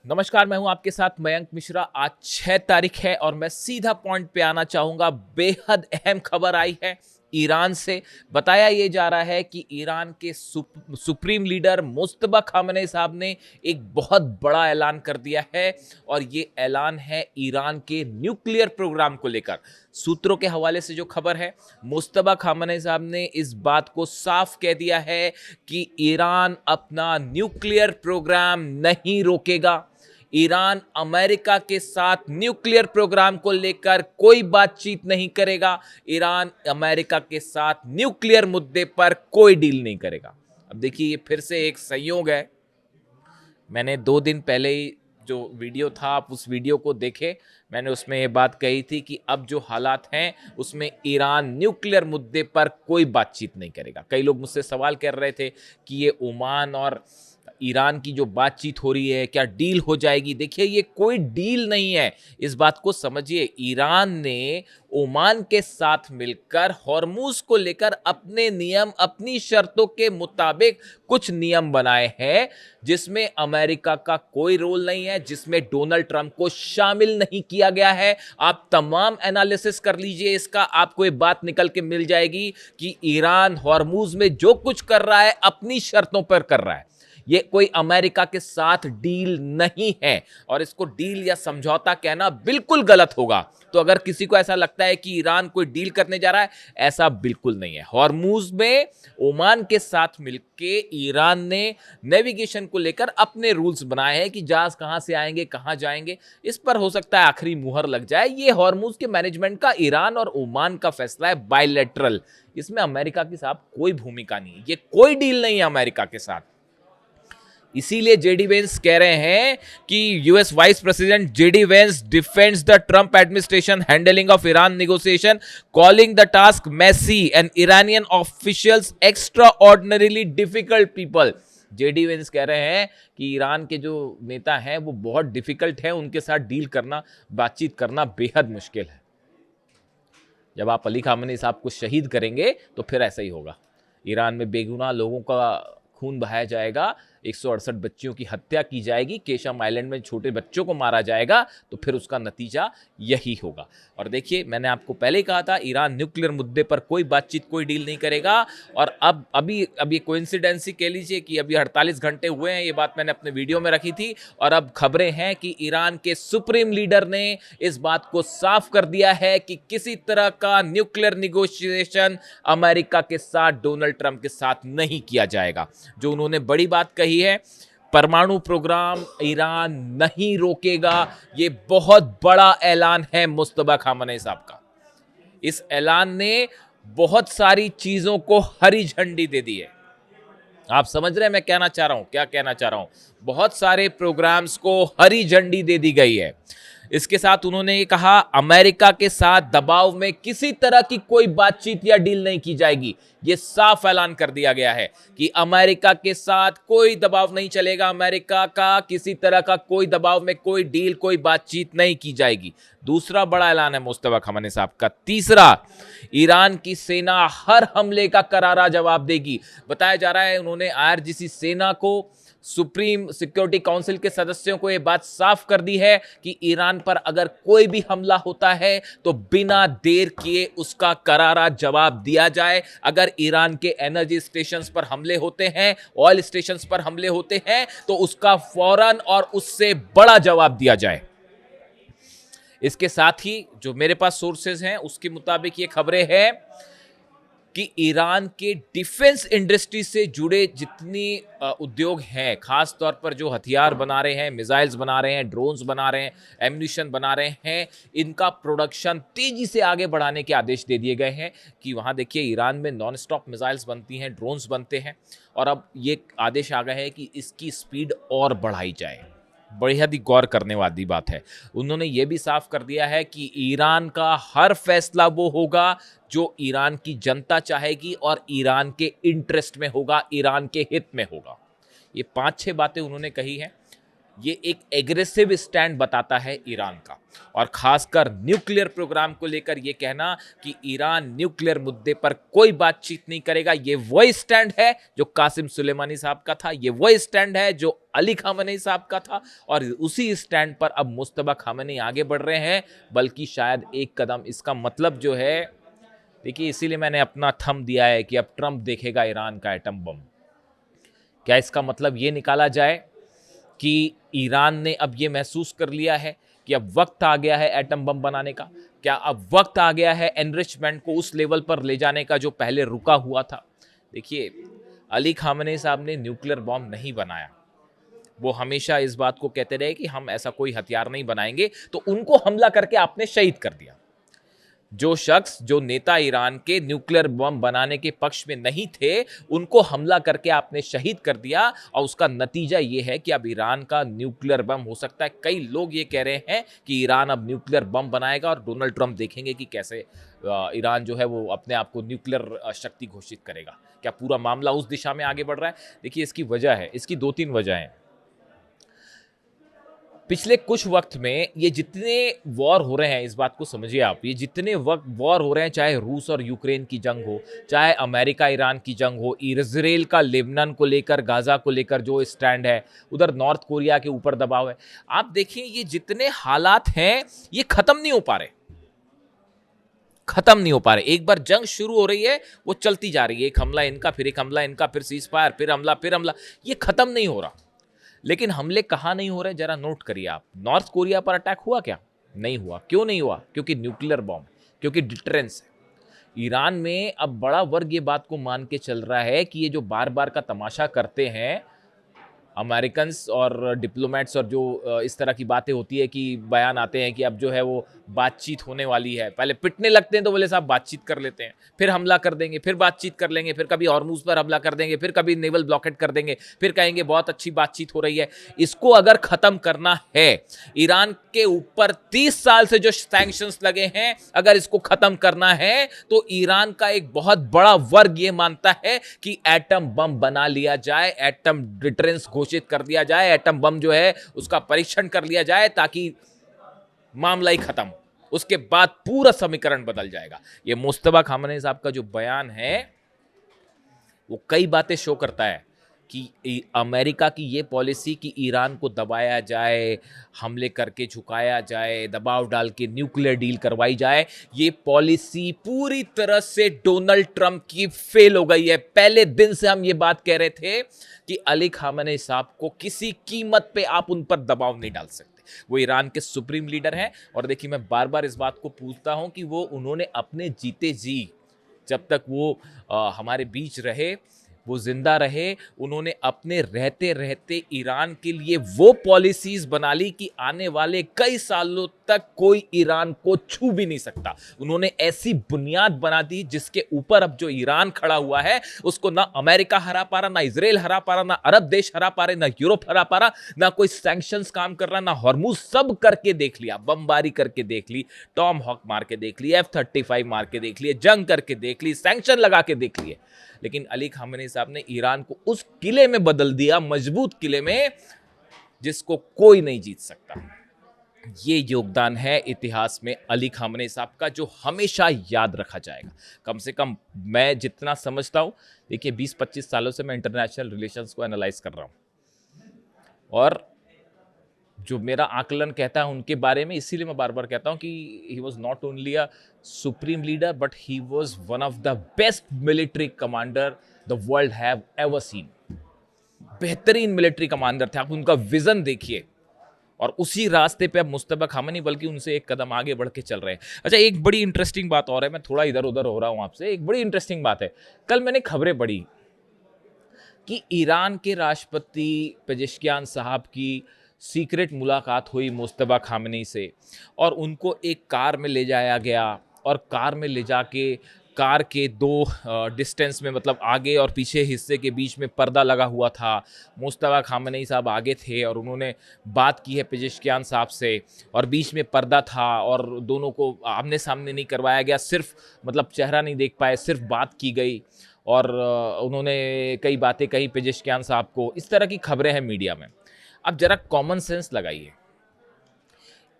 नमस्कार, मैं हूं आपके साथ मयंक मिश्रा। आज 6 तारीख है और मैं सीधा पॉइंट पे आना चाहूंगा। बेहद अहम खबर आई है ईरान से। बताया ये जा रहा है कि ईरान के सुप्रीम लीडर मुज्तबा खामनेई साहब ने एक बहुत बड़ा ऐलान कर दिया है और ये ऐलान है ईरान के न्यूक्लियर प्रोग्राम को लेकर। सूत्रों के हवाले से जो खबर है, मुज्तबा खामनेई साहब ने इस बात को साफ कह दिया है कि ईरान अपना न्यूक्लियर प्रोग्राम नहीं रोकेगा। ईरान अमेरिका के साथ न्यूक्लियर प्रोग्राम को लेकर कोई बातचीत नहीं करेगा। ईरान अमेरिका के साथ न्यूक्लियर मुद्दे पर कोई डील नहीं करेगा। अब देखिए, ये फिर से एक संयोग है। मैंने 2 दिन पहले ही जो वीडियो था, आप उस वीडियो को देखें। मैंने उसमें ये बात कही थी कि अब जो हालात हैं उसमें ईरान न्यूक्लियर मुद्दे पर कोई बातचीत नहीं करेगा। कई लोग मुझसे सवाल कर रहे थे कि ये ओमान और ईरान की जो बातचीत हो रही है, क्या डील हो जाएगी? देखिए, ये कोई डील नहीं है, इस बात को समझिए। ईरान ने ओमान के साथ मिलकर हॉर्मूज को लेकर अपने नियम, अपनी शर्तों के मुताबिक कुछ नियम बनाए हैं, जिसमें अमेरिका का कोई रोल नहीं है, जिसमें डोनाल्ड ट्रंप को शामिल नहीं किया गया है। आप तमाम एनालिसिस कर लीजिए इसका, आपको ये बात निकल के मिल जाएगी कि ईरान हॉर्मूज में जो कुछ कर रहा है अपनी शर्तों पर कर रहा है। ये कोई अमेरिका के साथ डील नहीं है और इसको डील या समझौता कहना बिल्कुल गलत होगा। तो अगर किसी को ऐसा लगता है कि ईरान कोई डील करने जा रहा है, ऐसा बिल्कुल नहीं है। हॉर्मूज में ओमान के साथ मिलके ईरान ने नेविगेशन को लेकर अपने रूल्स बनाए हैं कि जहाज कहां से आएंगे, कहां जाएंगे। इस पर हो सकता है आखिरी मुहर लग जाए। ये हॉर्मूज के मैनेजमेंट का ईरान और ओमान का फैसला है, बायलैटरल। इसमें अमेरिका की साहब कोई भूमिका नहीं है। ये कोई डील नहीं है अमेरिका के साथ। इसीलिए जेडी वेंस कह रहे हैं कि US vice president JD Vance defends the Trump administration handling of Iran negotiation, calling the task messy and Iranian officials extraordinarily difficult people. JD Vance कह रहे हैं कि ईरान के जो नेता हैं वो बहुत डिफिकल्ट हैं, उनके साथ डील करना, बातचीत करना बेहद मुश्किल है। जब आप अली खामनेई साहब को शहीद करेंगे तो फिर ऐसा ही होगा। ईरान में बेगुनाह लोगों का खून बहाया जाएगा, 168 बच्चियों की हत्या की जाएगी, केशम आइलैंड में छोटे बच्चों को मारा जाएगा, तो फिर उसका नतीजा यही होगा। और देखिए, मैंने आपको पहले ही कहा था, ईरान न्यूक्लियर मुद्दे पर कोई बातचीत, कोई डील नहीं करेगा। और अब अभी कोइंसिडेंस ही कह लीजिए कि अभी 48 घंटे हुए हैं, ये बात मैंने अपने वीडियो में रखी थी और अब खबरें हैं कि ईरान के सुप्रीम लीडर ने इस बात को साफ कर दिया है कि किसी तरह का न्यूक्लियर निगोशिएशन अमेरिका के साथ, डोनाल्ड ट्रंप के साथ नहीं किया जाएगा। जो उन्होंने बड़ी बात कही है, परमाणु प्रोग्राम ईरान नहीं रोकेगा। ये बहुत बड़ा ऐलान है मुज्तबा खामनेई साहब का। इस ऐलान ने बहुत सारी चीजों को हरी झंडी दे दी है। आप समझ रहे हैं मैं कहना चाह रहा हूं, क्या कहना चाह रहा हूं? बहुत सारे प्रोग्राम्स को हरी झंडी दे दी गई है। इसके साथ उन्होंने ये कहा, अमेरिका के साथ दबाव में किसी तरह की कोई बातचीत या डील नहीं की जाएगी। ये साफ ऐलान कर दिया गया है कि अमेरिका के साथ कोई दबाव नहीं चलेगा, अमेरिका का किसी तरह का कोई दबाव में कोई डील, कोई बातचीत नहीं की जाएगी। दूसरा बड़ा ऐलान है मुज्तबा खामनेई साहब का। तीसरा, ईरान की सेना हर हमले का करारा जवाब देगी। बताया जा रहा है उन्होंने आईआरजीसी सेना को, सुप्रीम सिक्योरिटी काउंसिल के सदस्यों को यह बात साफ कर दी है कि ईरान पर अगर कोई भी हमला होता है तो बिना देर किए उसका करारा जवाब दिया जाए। अगर ईरान के एनर्जी स्टेशंस पर हमले होते हैं, ऑयल स्टेशंस पर हमले होते हैं, तो उसका फौरन और उससे बड़ा जवाब दिया जाए। इसके साथ ही जो मेरे पास सोर्सेज हैं उसके मुताबिक ये खबरें हैं कि ईरान के डिफेंस इंडस्ट्री से जुड़े जितनी उद्योग हैं, खास तौर पर जो हथियार बना रहे हैं, मिसाइल्स बना रहे हैं, ड्रोन्स बना रहे हैं, एम्यूनिशन बना रहे हैं, इनका प्रोडक्शन तेजी से आगे बढ़ाने के आदेश दे दिए गए हैं। कि वहाँ देखिए, ईरान में नॉन स्टॉप मिसाइल्स बनती हैं, ड्रोन्स बनते हैं, और अब ये आदेश आ गए हैं कि इसकी स्पीड और बढ़ाई जाए। बेहद ही गौर करने वाली बात है। उन्होंने ये भी साफ कर दिया है कि ईरान का हर फैसला वो होगा जो ईरान की जनता चाहेगी और ईरान के इंटरेस्ट में होगा, ईरान के हित में होगा। ये 5-6 बातें उन्होंने कही हैं। ये एक एग्रेसिव स्टैंड बताता है ईरान का, और खासकर न्यूक्लियर प्रोग्राम को लेकर ये कहना कि ईरान न्यूक्लियर मुद्दे पर कोई बातचीत नहीं करेगा, ये वही स्टैंड है जो कासिम सुलेमानी साहब का था, ये वही स्टैंड है जो अली खामेनी साहब का था, और उसी स्टैंड पर अब मुस्तफा खामेनी आगे बढ़ रहे हैं, बल्कि शायद एक कदम। इसका मतलब जो है, देखिए इसीलिए मैंने अपना थंब दिया है कि अब ट्रंप देखेगा ईरान का एटम बम। क्या इसका मतलब ये निकाला जाए कि ईरान ने अब ये महसूस कर लिया है कि अब वक्त आ गया है एटम बम बनाने का? क्या अब वक्त आ गया है एनरिचमेंट को उस लेवल पर ले जाने का जो पहले रुका हुआ था? देखिए, अली खामेनी साहब ने न्यूक्लियर बॉम्ब नहीं बनाया, वो हमेशा इस बात को कहते रहे कि हम ऐसा कोई हथियार नहीं बनाएंगे, तो उनको हमला करके आपने शहीद कर दिया। जो शख्स, जो नेता ईरान के न्यूक्लियर बम बनाने के पक्ष में नहीं थे, उनको हमला करके आपने शहीद कर दिया, और उसका नतीजा ये है कि अब ईरान का न्यूक्लियर बम हो सकता है। कई लोग ये कह रहे हैं कि ईरान अब न्यूक्लियर बम बनाएगा और डोनाल्ड ट्रंप देखेंगे कि कैसे ईरान जो है वो अपने आप को न्यूक्लियर शक्ति घोषित करेगा। क्या पूरा मामला उस दिशा में आगे बढ़ रहा है? देखिए, इसकी वजह है, इसकी 2-3 वजह हैं। पिछले कुछ वक्त में ये जितने वॉर हो रहे हैं, इस बात को समझिए आप, ये जितने वक्त वॉर हो रहे हैं, चाहे रूस और यूक्रेन की जंग हो, चाहे अमेरिका ईरान की जंग हो, इजराइल का लेबनान को लेकर, गाजा को लेकर जो स्टैंड है, उधर नॉर्थ कोरिया के ऊपर दबाव है, आप देखिए ये जितने हालात हैं ये खत्म नहीं हो पा रहे, खत्म नहीं हो पा रहे। एक बार जंग शुरू हो रही है, वो चलती जा रही है, एक हमला इनका, फिर एक हमला इनका, फिर सीज फायर, फिर हमला, फिर हमला, ये खत्म नहीं हो रहा। लेकिन हमले कहाँ नहीं हो रहे, जरा नोट करिए आप। नॉर्थ कोरिया पर अटैक हुआ क्या? नहीं हुआ। क्यों नहीं हुआ? क्योंकि न्यूक्लियर बॉम्ब, क्योंकि डिटरेंस है। ईरान में अब बड़ा वर्ग ये बात को मान के चल रहा है कि ये जो बार बार का तमाशा करते हैं अमेरिकन्स और डिप्लोमेट्स, और जो इस तरह की बातें होती है कि बयान आते हैं कि अब जो है वो बातचीत होने वाली है, पहले पिटने लगते हैं तो बोले साहब बातचीत कर लेते हैं, फिर हमला कर देंगे, फिर बातचीत कर लेंगे, फिर कभी हॉर्मुज पर हमला कर देंगे, फिर कभी नेवल ब्लॉकेट कर देंगे, फिर कहेंगे बहुत अच्छी बातचीत हो रही है। इसको अगर खत्म करना है, ईरान के ऊपर 30 साल से जो सैंक्शंस लगे हैं, अगर इसको खत्म करना है तो ईरान का एक बहुत बड़ा वर्ग ये मानता है कि एटम बम बना लिया जाए, एटम डिटरेंस घोषित कर दिया जाए, एटम बम जो है उसका परीक्षण कर लिया जाए, ताकि मामला ही खत्म। उसके बाद पूरा समीकरण बदल जाएगा। ये मुस्तफा खामेनी साहब का जो बयान है वो कई बातें शो करता है कि अमेरिका की ये पॉलिसी कि ईरान को दबाया जाए, हमले करके झुकाया जाए, दबाव डाल के न्यूक्लियर डील करवाई जाए, ये पॉलिसी पूरी तरह से डोनाल्ड ट्रंप की फेल हो गई है। पहले दिन से हम ये बात कह रहे थे कि अली खामेनी साहब को किसी कीमत पे आप उन पर दबाव नहीं डाल सकते। वो ईरान के सुप्रीम लीडर हैं, और देखिए मैं बार बार इस बात को पूछता हूं कि वो उन्होंने अपने जीते जी, जब तक वो हमारे बीच रहे, वो जिंदा रहे, उन्होंने अपने रहते रहते ईरान के लिए वो पॉलिसीज बना ली कि आने वाले कई सालों तक कोई ईरान को छू भी नहीं सकता। उन्होंने ऐसी बुनियाद बना दी जिसके ऊपर अब जो ईरान खड़ा हुआ है उसको ना अमेरिका हरा पा रहा, ना इजराइल हरा पा रहा, ना अरब देश हरा पा रहे, ना यूरोप हरा पा रहा, ना कोई सैंक्शंस काम कर रहा, ना हॉर्मुज। सब करके देख लिया, बमबारी करके देख ली, टॉम हॉक मार के देख ली, F-35 मार के देख लिए, जंग करके देख ली, सैंक्शन लगा के देख लिए, लेकिन अली खामेनी साहब ने ईरान को उस किले में बदल दिया, मजबूत किले में, जिसको कोई नहीं जीत सकता। ये योगदान है इतिहास में अली खामेनी साहब का, जो हमेशा याद रखा जाएगा। कम से कम मैं जितना समझता हूं, देखिए 20-25 सालों से मैं इंटरनेशनल रिलेशंस को एनालाइज कर रहा हूं, और जो मेरा आकलन कहता है उनके बारे में, इसीलिए मैं बार बार कहता हूं कि he was not only a supreme leader but he was one of the best military commander the world have ever seen. बेहतरीन मिलिट्री कमांडर थे। आप उनका विजन देखिए, और उसी रास्ते पे अब मुस्तफा खामेनी बल्कि उनसे एक कदम आगे बढ़ के चल रहे हैं। अच्छा, एक बड़ी इंटरेस्टिंग बात और है, मैं थोड़ा इधर उधर हो रहा हूं आपसे, एक बड़ी इंटरेस्टिंग बात है। कल मैंने खबरें पढ़ी कि ईरान के राष्ट्रपति पेजेश्कियान साहब की सीक्रेट मुलाकात हुई मुस्तफा खामेनी से, और उनको एक कार में ले जाया गया, और कार में ले जाके कार के 2 डिस्टेंस में, मतलब आगे और पीछे हिस्से के बीच में पर्दा लगा हुआ था। मुस्तफा खामेनी साहब आगे थे और उन्होंने बात की है पेजेश्कियान साहब से, और बीच में पर्दा था, और दोनों को आमने सामने नहीं करवाया गया, सिर्फ मतलब चेहरा नहीं देख पाए, सिर्फ बात की गई, और उन्होंने कई बातें कही पेजेश्कियान साहब को। इस तरह की खबरें हैं मीडिया में। अब जरा कॉमन सेंस लगाइए।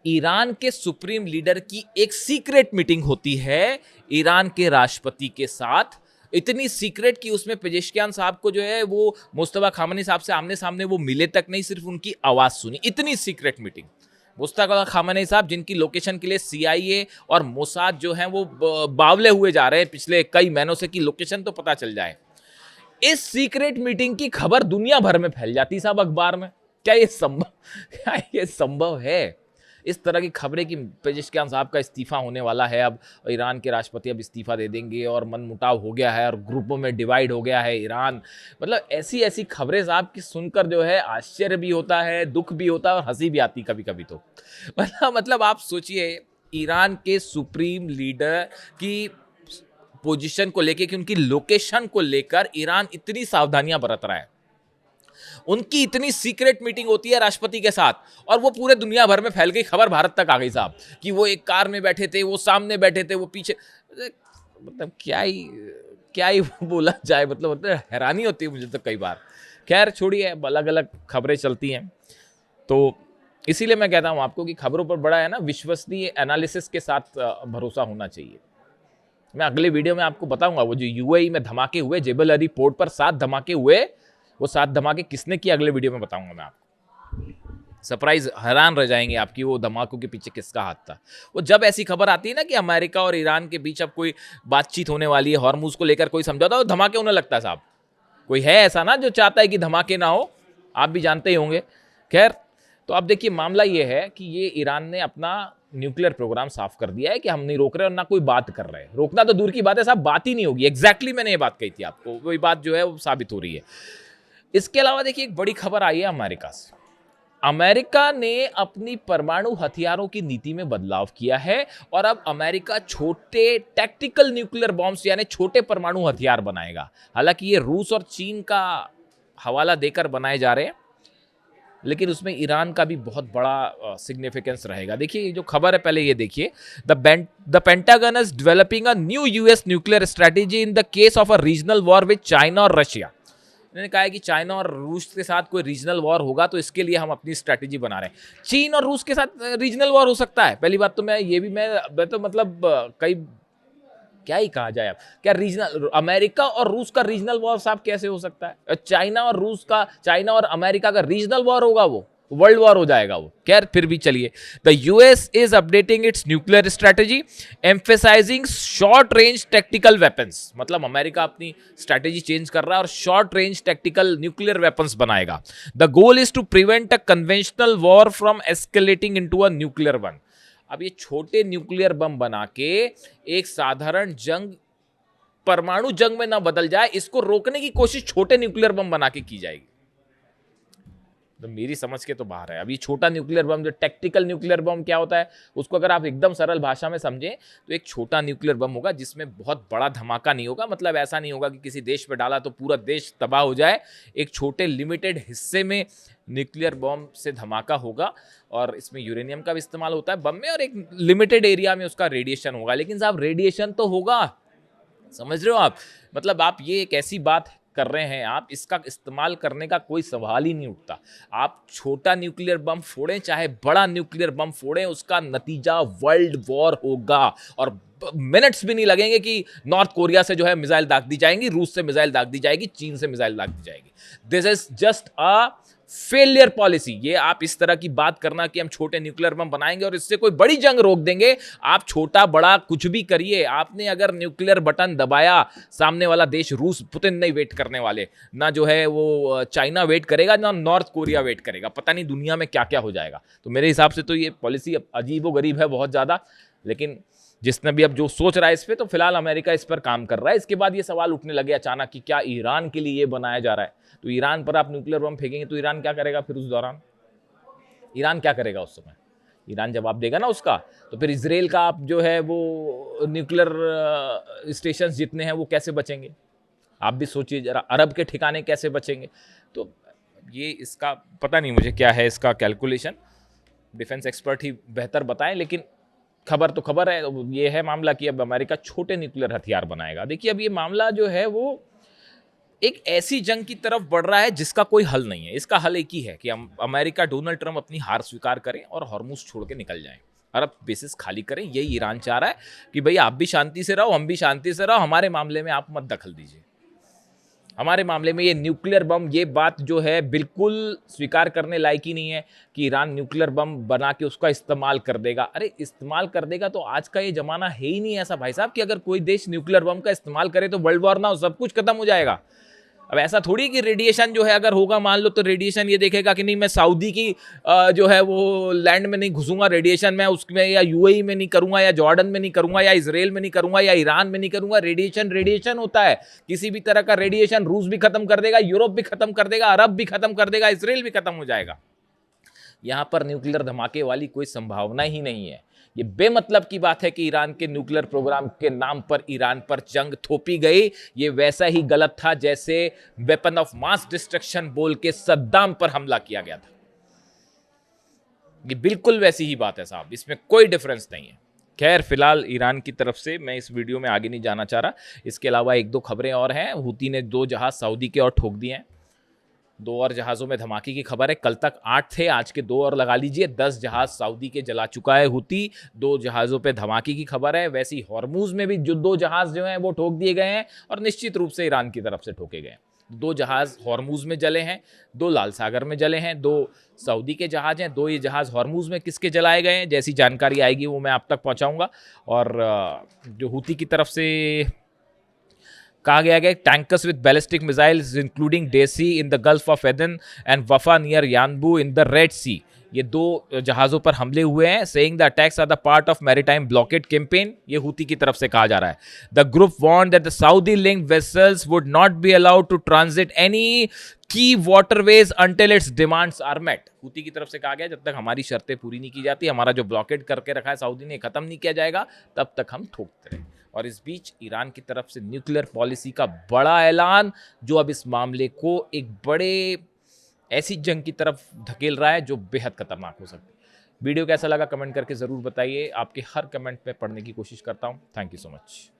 ईरान के सुप्रीम लीडर की एक सीक्रेट मीटिंग होती है ईरान के राष्ट्रपति के साथ, इतनी सीक्रेट कि उसमें पेजेश्कियान साहब को जो है वो मुस्तफा खामनी साहब से आमने सामने वो मिले तक नहीं, सिर्फ उनकी आवाज सुनी। इतनी सीक्रेट मीटिंग। मुस्तफा खामनी साहब जिनकी लोकेशन के लिए सीआईए और मोसाद जो है वो बावले हुए जा रहे हैं पिछले कई महीनों से कि लोकेशन तो पता चल जाए। इस सीक्रेट मीटिंग की खबर दुनिया भर में फैल जाती साहब अखबार में। क्या ये संभव है? इस तरह की खबरें कि पेजेश्कियान साहब का इस्तीफा होने वाला है, अब ईरान के राष्ट्रपति अब इस्तीफा दे देंगे और मनमुटाव हो गया है और ग्रुपों में डिवाइड हो गया है ईरान। मतलब ऐसी ऐसी खबरें साहब की सुनकर जो है आश्चर्य भी होता है, दुख भी होता है और हंसी भी आती कभी कभी। तो मतलब आप सोचिए, ईरान के सुप्रीम लीडर की पोजीशन को लेकर कि उनकी लोकेशन को लेकर ईरान इतनी सावधानियां बरत रहा है, उनकी इतनी सीक्रेट मीटिंग होती है राष्ट्रपति के साथ और वो पूरे दुनिया भर में फैल गई, खबर भारत तक आ गई साहब कि वो एक कार में बैठे थे, वो सामने बैठे थे, वो पीछे। मतलब क्या ही बोला जाए, मतलब हैरानी होती है मुझे तो कई बार। खैर छोड़िए, अलग अलग खबरें चलती हैं, तो इसीलिए मैं कहता हूं आपको कि खबरों पर बड़ा है ना विश्वसनीय एनालिसिस के साथ भरोसा होना चाहिए। मैं अगले वीडियो में आपको बताऊंगा वो जो यूएई में धमाके हुए, जेबल अली पोर्ट पर 7 धमाके हुए, वो 7 धमाके किसने किए अगले वीडियो में बताऊंगा मैं आपको। सरप्राइज, हैरान रह जाएंगे आपकी वो धमाकों के पीछे किसका हाथ था। वो जब ऐसी खबर आती है ना कि अमेरिका और ईरान के बीच अब कोई बातचीत होने वाली है, हॉर्मुज को लेकर कोई समझौता, तो धमाके होने लगता है साहब। कोई है ऐसा ना जो चाहता है कि धमाके ना हो, आप भी जानते ही होंगे। खैर, तो अब देखिए मामला ये है कि ये ईरान ने अपना न्यूक्लियर प्रोग्राम साफ कर दिया है कि हम नहीं रोक रहे और ना कोई बात कर रहे हैं। रोकना तो दूर की बात है साहब, बात ही नहीं होगी। एग्जैक्टली मैंने ये बात कही थी आपको, वही बात जो है वो साबित हो रही है। इसके अलावा देखिए एक बड़ी खबर आई है अमेरिका से। अमेरिका ने अपनी परमाणु हथियारों की नीति में बदलाव किया है और अब अमेरिका छोटे टैक्टिकल न्यूक्लियर बॉम्ब्स यानी छोटे परमाणु हथियार बनाएगा। हालांकि ये रूस और चीन का हवाला देकर बनाए जा रहे हैं, लेकिन उसमें ईरान का भी बहुत बड़ा सिग्निफिकेंस रहेगा। देखिए जो खबर है, पहले ये देखिए। The pentagon is developing a new US nuclear strategy in the case of a regional war with China और रशिया। इन्होंने कहा है कि चाइना और रूस के साथ कोई रीजनल वॉर होगा तो इसके लिए हम अपनी स्ट्रैटेजी बना रहे हैं। चीन और रूस के साथ रीजनल वॉर हो सकता है, पहली बात तो मैं तो मतलब कई क्या ही कहा जाए। अब क्या रीजनल अमेरिका और रूस का रीजनल वॉर साहब कैसे हो सकता है? चाइना और अमेरिका का रीजनल वॉर होगा, वो वर्ल्ड वॉर हो जाएगा वो। खैर फिर भी चलिए। The US is updating its nuclear strategy emphasising short range tactical weapons. मतलब अमेरिका अपनी स्ट्रेटेजी चेंज कर रहा है और short range tactical nuclear weapons बनाएगा। The goal is to prevent a conventional war from escalating into a nuclear one. अब ये छोटे न्यूक्लियर बम बना के एक साधारण जंग परमाणु जंग में ना बदल जाए, इसको रोकने की कोशिश छोटे न्यूक्लियर बम बना के की जाएगी। तो मेरी समझ के तो बाहर है। अब ये छोटा न्यूक्लियर बम, जो टैक्टिकल न्यूक्लियर बम क्या होता है, उसको अगर आप एकदम सरल भाषा में समझें तो एक छोटा न्यूक्लियर बम होगा जिसमें बहुत बड़ा धमाका नहीं होगा। मतलब ऐसा नहीं होगा कि किसी देश पे डाला तो पूरा देश तबाह हो जाए। एक छोटे लिमिटेड हिस्से में न्यूक्लियर बम से धमाका होगा और इसमें यूरेनियम का भी इस्तेमाल होता है बम में, और एक लिमिटेड एरिया में उसका रेडिएशन होगा। लेकिन साहब रेडिएशन तो होगा, समझ रहे हो आप? मतलब आप ये एक ऐसी बात कर रहे हैं, आप इसका इस्तेमाल करने का कोई सवाल ही नहीं उठता। आप छोटा न्यूक्लियर बम फोड़ें चाहे बड़ा न्यूक्लियर बम फोड़ें, उसका नतीजा वर्ल्ड वॉर होगा। और मिनट्स भी नहीं लगेंगे कि नॉर्थ कोरिया से जो है मिसाइल दाग दी जाएंगी, रूस से मिसाइल दाग दी जाएगी, चीन से मिसाइल दाग दी जाएगी। This is just a failure policy. ये आप इस तरह की बात करना कि हम छोटे न्यूक्लियर बम बनाएंगे और इससे कोई बड़ी जंग रोक देंगे, आप छोटा बड़ा कुछ भी करिए, आपने अगर न्यूक्लियर बटन दबाया, सामने वाला देश रूस पुतिन नहीं वेट करने वाले, ना जो है वो चाइना वेट करेगा, ना नॉर्थ कोरिया वेट करेगा। पता नहीं दुनिया में क्या क्या हो जाएगा। तो मेरे हिसाब से तो ये पॉलिसी अजीबोगरीब है बहुत ज़्यादा। लेकिन जिसने भी अब जो सोच रहा है इस पर, तो फिलहाल अमेरिका इस पर काम कर रहा है। इसके बाद ये सवाल उठने लगे अचानक कि क्या ईरान के लिए ये बनाया जा रहा है? तो ईरान पर आप न्यूक्लियर बम फेंकेंगे तो ईरान क्या करेगा फिर उस दौरान? ईरान क्या करेगा उस समय? ईरान जवाब देगा ना उसका। तो फिर इसराइल का आप जो है वो न्यूक्लियर स्टेशन जितने हैं वो कैसे बचेंगे? आप भी सोचिए जरा, अरब के ठिकाने कैसे बचेंगे? तो ये इसका पता नहीं मुझे क्या है इसका कैलकुलेशन, डिफेंस एक्सपर्ट ही बेहतर बताएं। लेकिन खबर तो खबर है, ये है मामला कि अब अमेरिका छोटे न्यूक्लियर हथियार बनाएगा। देखिए अब ये मामला जो है वो एक ऐसी जंग की तरफ बढ़ रहा है जिसका कोई हल नहीं है। इसका हल एक ही है कि अमेरिका, डोनाल्ड ट्रंप अपनी हार स्वीकार करें और हॉर्मुज छोड़ के निकल जाएं, अरब बेसिस खाली करें। यही ईरान चाह रहा है कि भाई आप भी शांति से रहो, हम भी शांति से रहो, हमारे मामले में आप मत दखल दीजिए। हमारे मामले में ये न्यूक्लियर बम, ये बात जो है बिल्कुल स्वीकार करने लायक ही नहीं है कि ईरान न्यूक्लियर बम बना के उसका इस्तेमाल कर देगा। अरे इस्तेमाल कर देगा तो आज का ये जमाना है ही नहीं ऐसा भाई साहब कि अगर कोई देश न्यूक्लियर बम का इस्तेमाल करे तो वर्ल्ड वॉर ना हो, सब कुछ खत्म हो जाएगा। अब ऐसा थोड़ी कि रेडिएशन जो है अगर होगा मान लो, तो रेडिएशन ये देखेगा कि नहीं मैं सऊदी की जो है वो लैंड में नहीं घुसूंगा, रेडिएशन मैं उसमें या यूएई में नहीं करूंगा, या जॉर्डन में नहीं करूंगा, या इजराइल में नहीं करूंगा, या ईरान में नहीं करूंगा। रेडिएशन रेडिएशन होता है, किसी भी तरह का रेडिएशन रूस भी खत्म कर देगा, यूरोप भी खत्म कर देगा, अरब भी खत्म कर देगा, इसराइल भी खत्म हो जाएगा। यहां पर न्यूक्लियर धमाके वाली कोई संभावना ही नहीं है। ये बेमतलब की बात है कि ईरान के न्यूक्लियर प्रोग्राम के नाम पर ईरान पर जंग थोपी गई। ये वैसा ही गलत था जैसे वेपन ऑफ मास डिस्ट्रक्शन बोल के सद्दाम पर हमला किया गया था। ये बिल्कुल वैसी ही बात है साहब, इसमें कोई डिफरेंस नहीं है। खैर फिलहाल ईरान की तरफ से मैं इस वीडियो में आगे नहीं जाना चाह रहा। इसके अलावा एक दो खबरें और हैं। हूती ने 2 जहाज सऊदी के और ठोक दिए हैं। 2 और जहाज़ों में धमाके की खबर है। कल तक 8 थे, आज के 2 और लगा लीजिए, 10 जहाज़ सऊदी के जला चुका है हूती। 2 जहाज़ों पे धमाके की खबर है। वैसे ही हॉर्मुज में भी जो 2 जहाज़ जो हैं वो ठोक दिए गए हैं और निश्चित रूप से ईरान की तरफ से ठोके गए हैं। 2 जहाज़ हॉर्मुज में जले हैं, 2 लाल सागर में जले हैं, 2 सऊदी के जहाज़ हैं, 2 ये जहाज़ हॉर्मुज में किसके जलाए गए हैं, जैसी जानकारी आएगी वो मैं आप तक पहुँचाऊँगा। और जो हूती की तरफ से कहा गया है tankers with ballistic missiles including Dessie in the Gulf of Aden and Wafa near Yanbu in the Red Sea, ये 2 जहाज़ों पर हमले हुए हैं। Saying the attacks are the part of maritime blockade campaign, ये हूती की तरफ से कहा जा रहा है। The group warned that the Saudi linked vessels would not be allowed to transit any key waterways until its demands are met. Houthi की तरफ से कहा गया जब तक हमारी शर्तें पूरी नहीं की जाती, हमारा जो ब्लॉकेड करके रखा है सऊदी ने खत्म नहीं किया जाएगा, तब तक हम ठोकते रहें। और इस बीच ईरान की तरफ से न्यूक्लियर पॉलिसी का बड़ा ऐलान, जो अब इस मामले को एक बड़े ऐसी जंग की तरफ धकेल रहा है जो बेहद खतरनाक हो सकती है। वीडियो कैसा लगा कमेंट करके ज़रूर बताइए। आपके हर कमेंट में पढ़ने की कोशिश करता हूँ। Thank you so much.